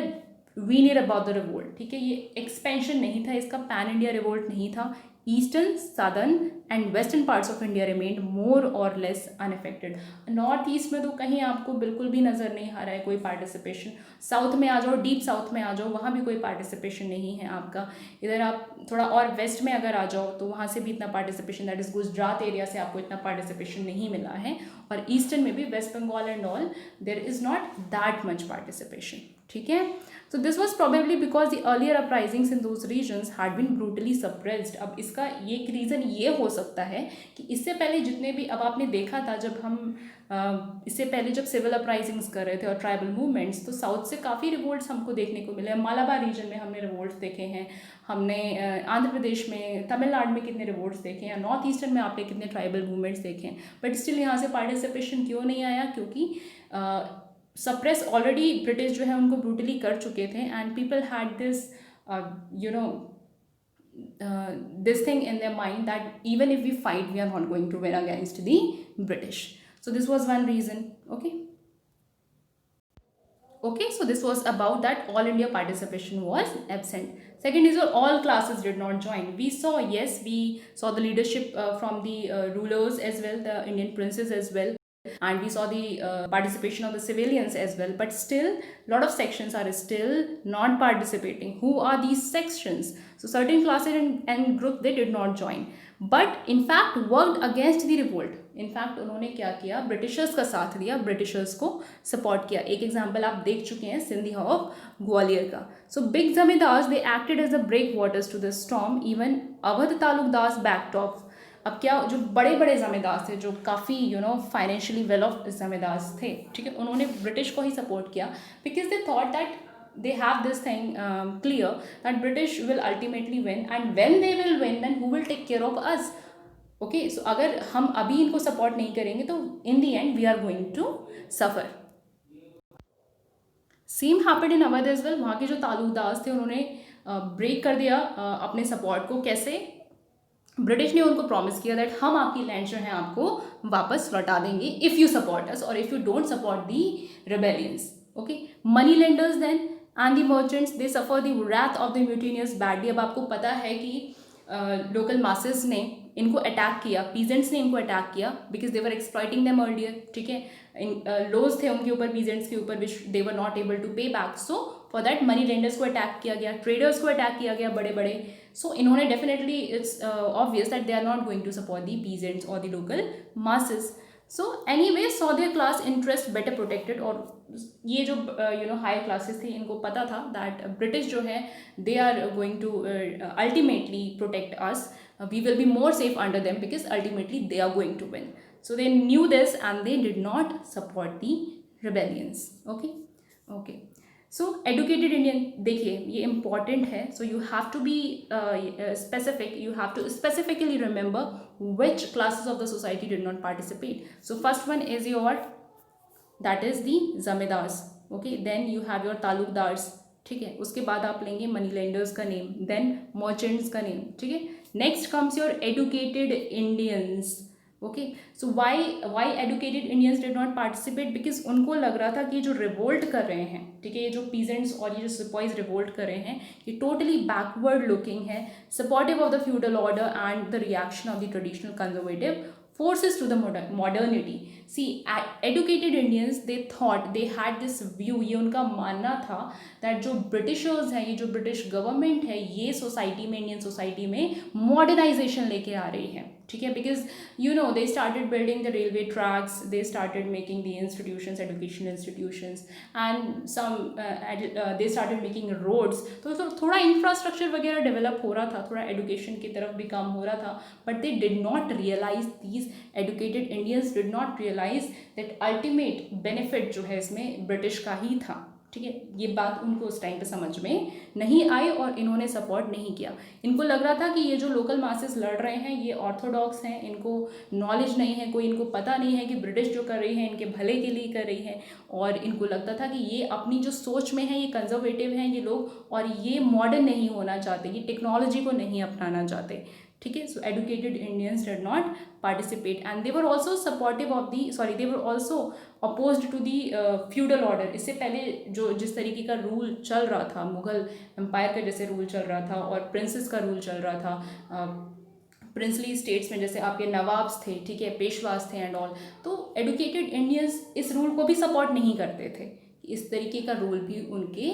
veneer about the revolt, ठीक है. ये एक्सपेंशन नहीं था इसका, पैन इंडिया रिवोल्ट नहीं था. Eastern, southern and western parts of India remained more or less unaffected. North east में तो कहीं आपको बिल्कुल भी नज़र नहीं आ रहा है कोई पार्टिसिपेशन. साउथ में आ जाओ, डीप साउथ में आ जाओ, वहाँ भी कोई पार्टिसिपेशन नहीं है आपका. इधर आप थोड़ा और वेस्ट में अगर आ जाओ तो वहाँ से भी इतना participation, that is Gujarat area से आपको इतना पार्टिसिपेशन नहीं मिला है. और ईस्टर्न में भी West Bengal and all there is not that much participation, ठीक है. So this was probably because the earlier uprisings in those regions had been brutally suppressed. अब इसका ये एक रीज़न ये हो सकता है कि इससे पहले जितने भी, अब आपने देखा था जब हम इससे पहले जब सिविल अपराइजिंग्स कर रहे थे और ट्राइबल मूवमेंट्स, तो साउथ से काफ़ी रिवोल्ट्स हमको देखने को मिले. मालाबार रीजन में हमने रिवोल्ट्स देखे हैं, हमने आंध्र प्रदेश में, तमिलनाडु में कितने रिवोल्ट्स देखे हैं, नॉर्थ ईस्टर्न में आपने कितने ट्राइबल मूवमेंट्स देखे हैं. बट स्टिल यहाँ से पार्टिसिपेशन क्यों नहीं आया? क्योंकि सप्रेस ऑलरेडी ब्रिटिश जो है उनको ब्रूटली कर चुके थे. And people had this this thing in their mind that even if we fight, we are not going to win against the British. So this was one reason. Okay, so this was about that all India participation was absent. Second is all classes did not join. We saw the leadership from the rulers as well, the Indian princes as well. And we saw the participation of the civilians as well, but still a lot of sections are still not participating. Who are these sections? So certain classes and group, they did not join, but in fact worked against the revolt. In fact उन्होंने क्या किया? ब्रिटिशर्स का साथ दिया, ब्रिटिशर्स को सपोर्ट किया. एक एग्जाम्पल आप देख चुके हैं सिंधिया ऑफ ग्वालियर का. So big zamindars, they acted as a breakwaters to the storm. Even Awadh taluqdars backed off. अब क्या, जो बड़े बड़े जमींदार थे, जो काफ़ी फाइनेंशियली वेल ऑफ जमींदार थे, ठीक है, उन्होंने ब्रिटिश को ही सपोर्ट किया because they thought that they have this thing clear that British will ultimately win, and when they will win, then who will take care of us? Okay, so अगर हम अभी इनको सपोर्ट नहीं करेंगे तो in the end we are going to suffer. Same happened in Awadh as well. वहाँ के जो तालुकदार थे उन्होंने ब्रेक कर दिया अपने सपोर्ट को. कैसे? ब्रिटिश ने उनको प्रॉमिस किया दैट हम आपकी लैंड जो है आपको वापस लौटा देंगे if you support us or if you don't support the rebellions. Okay, money lenders then and the merchants, they suffer the wrath of the mutineers badly. अब आपको पता है कि लोकल मासेस ने इनको अटैक किया, पीजेंट्स ने इनको अटैक किया because they were exploiting them earlier, ठीक है. लॉज थे उनके ऊपर, पीजेंट्स के ऊपर, विच दे वर नॉट एबल टू पे back. So for that money lenders को अटैक किया गया, ट्रेडर्स को अटैक किया गया बड़े बड़े. सो इन्होंने definitely, it's obvious that they are not going to support the peasants or the local masses. So anyway saw their class interest better protected. और ये जो हायर क्लासेस थे, इनको पता था दैट ब्रिटिश जो है they are going to ultimately protect us, we will be more safe under them because ultimately they are going to win. So they knew this and they did not support the rebellions. Okay. So educated Indian, देखिए ये important है. So you have to be specific. You have to specifically remember which classes of the society did not participate. So first one is your, that is the zamindars. Okay, then you have your talukdars. ठीक है, उसके बाद आप लेंगे मनी लेंडर्स का नेम, देन मर्चेंट्स का नेम, ठीक है. Next comes your educated Indians. Okay, so why educated Indians did not participate? Because उनको लग रहा था कि जो रिवोल्ट कर रहे हैं, ठीक है, ये जो पीजेंट्स और ये जो सिपाहीज रिवोल्ट कर रहे हैं, ये टोटली बैकवर्ड लुकिंग है, supportive of the feudal order and the reaction of the traditional conservative forces to the modernity. See, educated Indians, they thought, they had this view, ये उनका मानना था that जो ब्रिटिशर्स हैं, ये जो ब्रिटिश गवर्नमेंट है, ये सोसाइटी में, इंडियन सोसाइटी में मॉडर्नाइजेशन लेके आ रही है, ठीक है, because you know they started building the railway tracks, they started making the institutions, educational institutions, and some they started making roads. तो थोड़ा इंफ्रास्ट्रक्चर वगैरह डेवलप हो रहा था, थोड़ा एजुकेशन की तरफ भी काम हो रहा था, but they did not realise, these educated Indians did not realise that ultimate benefit जो है इसमें ब्रिटिश का ही था. ठीक है, ये बात उनको उस टाइम पे समझ में नहीं आई और इन्होंने सपोर्ट नहीं किया. इनको लग रहा था कि ये जो लोकल मासेस लड़ रहे हैं ये ऑर्थोडॉक्स हैं, इनको नॉलेज नहीं है, कोई इनको पता नहीं है कि ब्रिटिश जो कर रही है इनके भले के लिए कर रही है, और इनको लगता था कि ये अपनी जो सोच में है ये कंजर्वेटिव हैं ये लोग, और ये मॉडर्न नहीं होना चाहते, ये टेक्नोलॉजी को नहीं अपनाना चाहते. ठीक है, so educated Indians did not participate and they were also supportive of the they were also opposed to the feudal order. इससे पहले जो जिस तरीके का रूल चल रहा था, मुगल एम्पायर का जैसे रूल चल रहा था और प्रिंसेस का रूल चल रहा था, प्रिंसली स्टेट्स में जैसे आपके नवाब्स थे, ठीक है, पेशवास थे एंड ऑल, तो एडुकेटेड इंडियंस इस रूल को भी सपोर्ट नहीं करते थे. इस तरीके का रूल भी उनके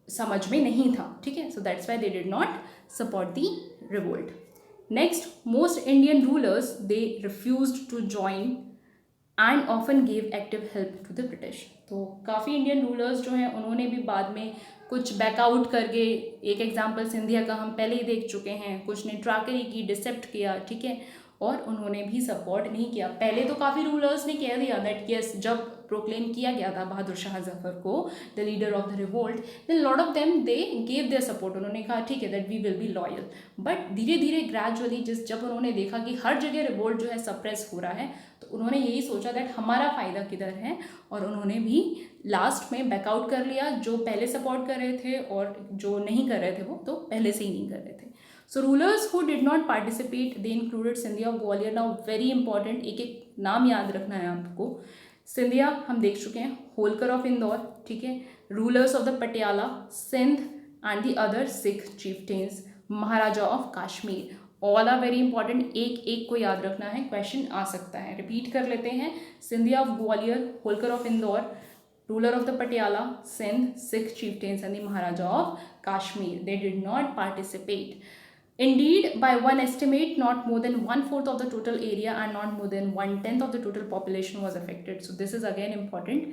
समझ में नहीं था. ठीक है, so that's why they did not support the revolt. Next, most Indian rulers they refused to join and often give active help to the British. तो काफ़ी इंडियन रूलर्स जो हैं उन्होंने भी बाद में कुछ बैकआउट करके, एक एग्जांपल सिंधिया का हम पहले ही देख चुके हैं, कुछ ने ट्रैकरी की, डिसेप्ट किया, ठीक है, और उन्होंने भी सपोर्ट नहीं किया. पहले तो काफ़ी रूलर्स ने कह दिया दैट यस, जब प्रोक्लेम किया गया था बहादुर शाह जफर को the leader of the revolt, then lot of them they gave their support. उन्होंने कहा ठीक है that we will be loyal. But धीरे धीरे ग्रेजुअली जब उन्होंने देखा कि हर जगह रिवोल्ट जो है सप्रेस हो रहा है, तो उन्होंने यही सोचा दैट हमारा फ़ायदा किधर है, और उन्होंने भी लास्ट में बैकआउट कर लिया. जो पहले सपोर्ट कर रहे थे और जो नहीं कर रहे थे वो तो पहले से ही नहीं कर रहे थे. So rulers who did not participate, they included Scindia of Gwalior. Now very important, एक एक नाम याद रखना है आपको. सिंधिया हम देख चुके हैं, होलकर ऑफ इंदौर, ठीक है, rulers of the Patiala, Sindh and the other Sikh chieftains, Maharaja of Kashmir. All are very important, एक एक को याद रखना है, क्वेश्चन आ सकता है. रिपीट कर लेते हैं. Scindia of Gwalior, Holkar of Indore, ruler of the Patiala, Sindh, Sikh chieftains and the Maharaja of Kashmir. They did not participate. Indeed, by one estimate, not more than 1/4 of the total area and not more than 1/10 of the total population was affected. So this is again important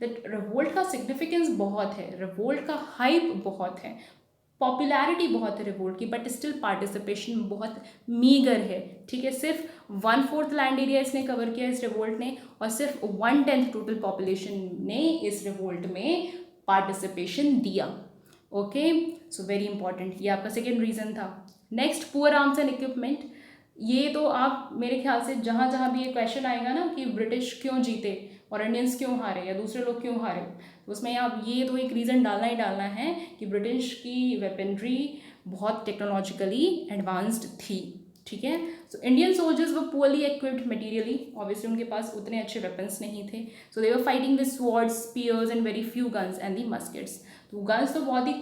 that revolt का significance बहुत है, revolt का hype बहुत है, पॉपुलैरिटी बहुत है रिवोल्ट की, बट स्टिल पार्टिसिपेशन बहुत मीगर है. ठीक है, सिर्फ 1/4 लैंड एरिया इसने कवर किया इस रिवोल्ट ने, और सिर्फ 1/10 टोटल पॉपुलेशन ने इस रिवोल्ट में पार्टिसिपेशन दिया. ओके, सो वेरी इंपॉर्टेंट, ये आपका सेकेंड रीज़न था. Next, poor arms and equipment. ये तो आप मेरे ख्याल से जहाँ जहाँ भी ये क्वेश्चन आएगा ना कि ब्रिटिश क्यों जीते और इंडियंस क्यों हारे या दूसरे लोग क्यों हारे, तो उसमें आप ये तो एक रीज़न डालना ही डालना है कि ब्रिटिश की वेपनरी बहुत टेक्नोलॉजिकली एडवांस्ड थी. ठीक है, so Indian soldiers were poorly equipped materially, obviously उनके पास उतने अच्छे वेपन्स नहीं थे. So they were fighting with swords, spears and very few guns and the muskets. तो गन्स तो बहुत ही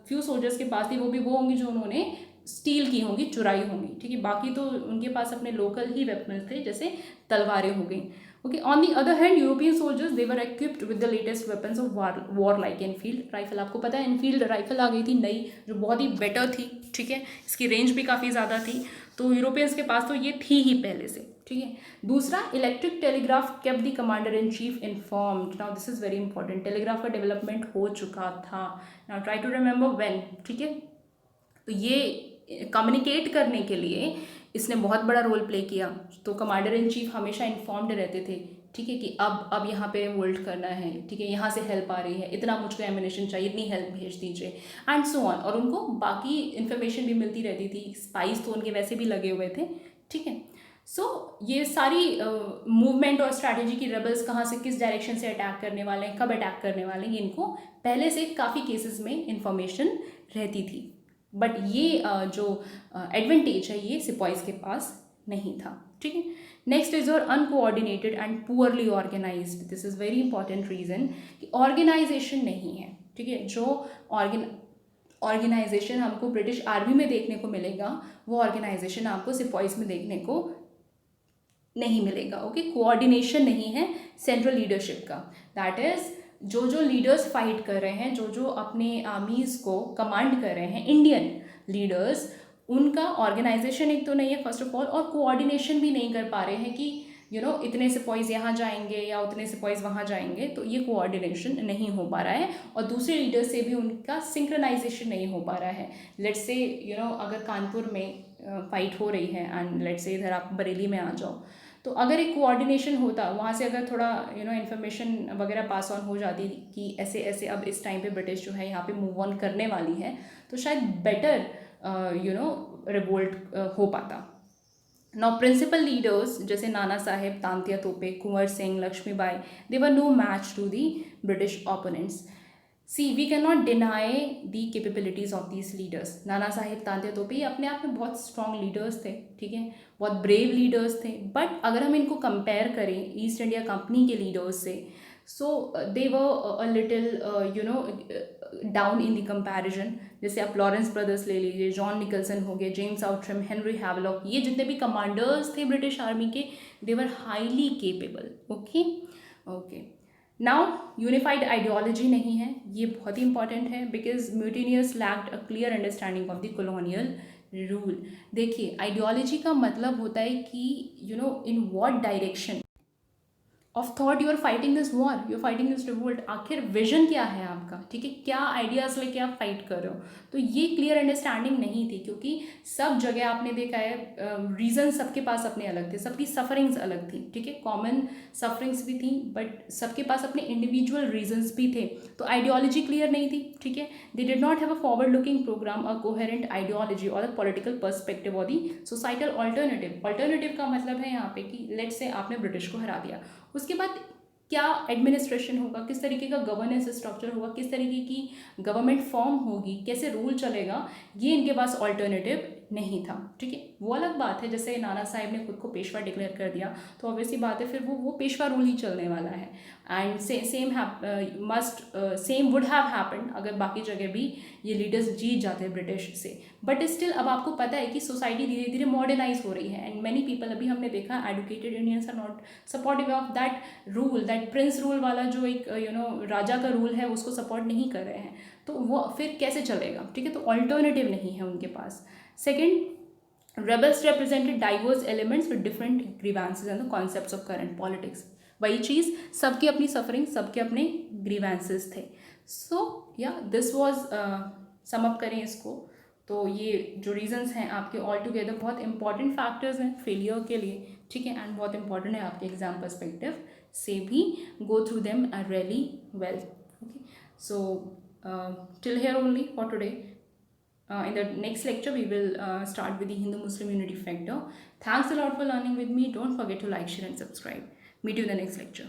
फ्यू सोल्जर्स के पास थी, वो भी वो होंगी जो उन्होंने स्टील की होंगी, चुराई होंगी. ठीक है, बाकी तो उनके पास अपने लोकल ही वेपन्स थे, जैसे तलवारें हो गई. Okay, on the other hand, European soldiers they were equipped with the latest weapons of war like Enfield rifle. आपको पता है Enfield राइफल आ गई थी नई, जो बहुत ही बेटर थी. ठीक है, इसकी रेंज भी काफ़ी ज़्यादा थी, तो यूरोपियंस के पास तो ये थी ही पहले से. ठीक है, दूसरा, electric telegraph kept the commander in chief informed. Now this is very important. Telegraph का डेवलपमेंट हो चुका था. Now try to remember when. ठीक है, तो ये कम्युनिकेट करने के लिए इसने बहुत बड़ा रोल प्ले किया. तो कमांडर इन चीफ हमेशा इन्फॉर्म्ड रहते थे. ठीक है, कि अब यहाँ पे रिवोल्ट करना है. ठीक है, यहाँ से हेल्प आ रही है, इतना मुझको एमिनेशन चाहिए, इतनी हेल्प भेज दीजिए एंड सो ऑन. और उनको बाकी इन्फॉर्मेशन भी मिलती रहती थी. स्पाइस तो उनके वैसे भी लगे हुए थे. ठीक है, सो ये सारी मूवमेंट और स्ट्रैटेजी की रेबल्स कहाँ से किस डायरेक्शन से अटैक करने वाले हैं, कब अटैक करने वाले हैं, इनको पहले से काफ़ी केसेस में इंफॉर्मेशन रहती थी. बट ये जो एडवांटेज है ये सिपाहीज के पास नहीं था. ठीक है, next is your uncoordinated and poorly organised. This is very important reason कि ऑर्गेनाइजेशन नहीं है. ठीक है, जो ऑर्गेनाइजेशन हमको ब्रिटिश आर्मी में देखने को मिलेगा वो ऑर्गेनाइजेशन आपको सिपाहीज में देखने को नहीं मिलेगा. ओके, कोऑर्डिनेशन नहीं है सेंट्रल लीडरशिप का. दैट इज़ जो लीडर्स फाइट कर रहे हैं, जो अपने आर्मीज़ को कमांड कर रहे हैं, इंडियन लीडर्स, उनका ऑर्गेनाइजेशन एक तो नहीं है फर्स्ट ऑफ ऑल, और कोऑर्डिनेशन भी नहीं कर पा रहे हैं कि इतने सिपॉइज यहाँ जाएंगे या उतने सिपॉइज वहाँ जाएंगे, तो ये कोऑर्डिनेशन नहीं हो पा रहा है। और दूसरे लीडर से भी उनका सिंक्रोनाइजेशन नहीं हो पा रहा है। लेट्स से अगर कानपुर में फाइट हो रही है एंड लेट्स से इधर आप बरेली में आ जाओ, तो अगर एक कोऑर्डिनेशन होता वहाँ से, अगर थोड़ा इन्फॉर्मेशन वगैरह पास ऑन हो जाती कि ऐसे ऐसे अब इस टाइम पे ब्रिटिश जो है यहाँ पे मूव ऑन करने वाली है, तो शायद बेटर रिवोल्ट हो पाता। नाउ प्रिंसिपल लीडर्स जैसे नाना Sahib, Tantia Tope, Kunwar Singh, Lakshmibai, they were no match to the British opponents. See we can not deny the capabilities of these leaders. Nana Sahib, Tantia तोपे ये अपने आप में बहुत स्ट्रॉन्ग लीडर्स थे, ठीक है, बहुत ब्रेव लीडर्स थे, बट अगर हम इनको कंपेयर करें ईस्ट इंडिया कंपनी के लीडर्स से, so they were a little down in the comparison. जैसे आप लॉरेंस ब्रदर्स ले लीजिए, जॉन निकलसन हो गए, जेम्स आउट्रम, हेनरी हैवलॉक, ये जितने भी कमांडर्स थे ब्रिटिश आर्मी के, they were highly capable. Okay now unified ideology नहीं है, ये बहुत ही इंपॉर्टेंट है, because mutineers lacked a clear understanding of the colonial rule. देखिए आइडियोलॉजी का मतलब होता है कि in what direction of thought you are fighting this war, you are fighting this revolt. आखिर विजन क्या है आपका, ठीक है, क्या आइडियाज़ लेके आप फाइट कर रहे हो। तो ये क्लियर अंडरस्टैंडिंग नहीं थी, क्योंकि सब जगह आपने देखा है रीज़न सबके पास अपने अलग थे, सबकी सफरिंग्स अलग थी, ठीक है, कॉमन सफरिंग्स भी थी, बट सबके पास अपने इंडिविजुअल रीजन्स भी थे। तो आइडियोलॉजी क्लियर नहीं थी, ठीक है, they did not have a forward looking programme, a coherent ideology और अ पॉलिटिकल पर्सपेक्टिव और दी सोसाइटल ऑल्टरनेटिव। ऑल्टरनेटिव का मतलब है यहाँ पे कि लेट से आपने ब्रिटिश को हरा दिया, उसके बाद क्या एडमिनिस्ट्रेशन होगा, किस तरीके का गवर्नेंस स्ट्रक्चर होगा, किस तरीके की गवर्नमेंट फॉर्म होगी, कैसे रूल चलेगा, ये इनके पास ऑल्टरनेटिव नहीं था, ठीक है। वो अलग बात है, जैसे नाना साहब ने खुद को पेशवा डिक्लेयर कर दिया, तो ऑब्वियसली बात है फिर वो पेशवा रूल ही चलने वाला है। And same would have happened अगर बाकी जगह भी ये लीडर्स जीत जाते ब्रिटिश से। बट स्टिल अब आपको पता है कि सोसाइटी धीरे धीरे मॉडर्नाइज हो रही है, एंड मैनी पीपल, अभी हमने देखा educated Indians are not supportive of that rule, that prince rule वाला जो एक राजा का रूल है उसको सपोर्ट नहीं कर रहे हैं। तो वो फिर कैसे चलेगा, ठीक है, तो ऑल्टरनेटिव नहीं है उनके पास। Second, rebels represented diverse elements with different grievances and the concepts of current politics. वही चीज़, सबकी अपनी सफरिंग, सबके अपने ग्रीवेंसेस थे। सो या दिस वॉज, सम अप करें इसको, तो ये जो रीजंस हैं आपके ऑल टुगेदर बहुत इंपॉर्टेंट फैक्टर्स हैं फेलियर के लिए, ठीक है, एंड बहुत इंपॉर्टेंट है आपके एग्जाम पर्सपेक्टिव से भी, go through them really well. Okay, so till here only for today. In the next lecture we will start with the Hindu Muslim unity factor. Thanks a lot for learning with me. Don't forget to like, share and subscribe. Meet you in the next lecture.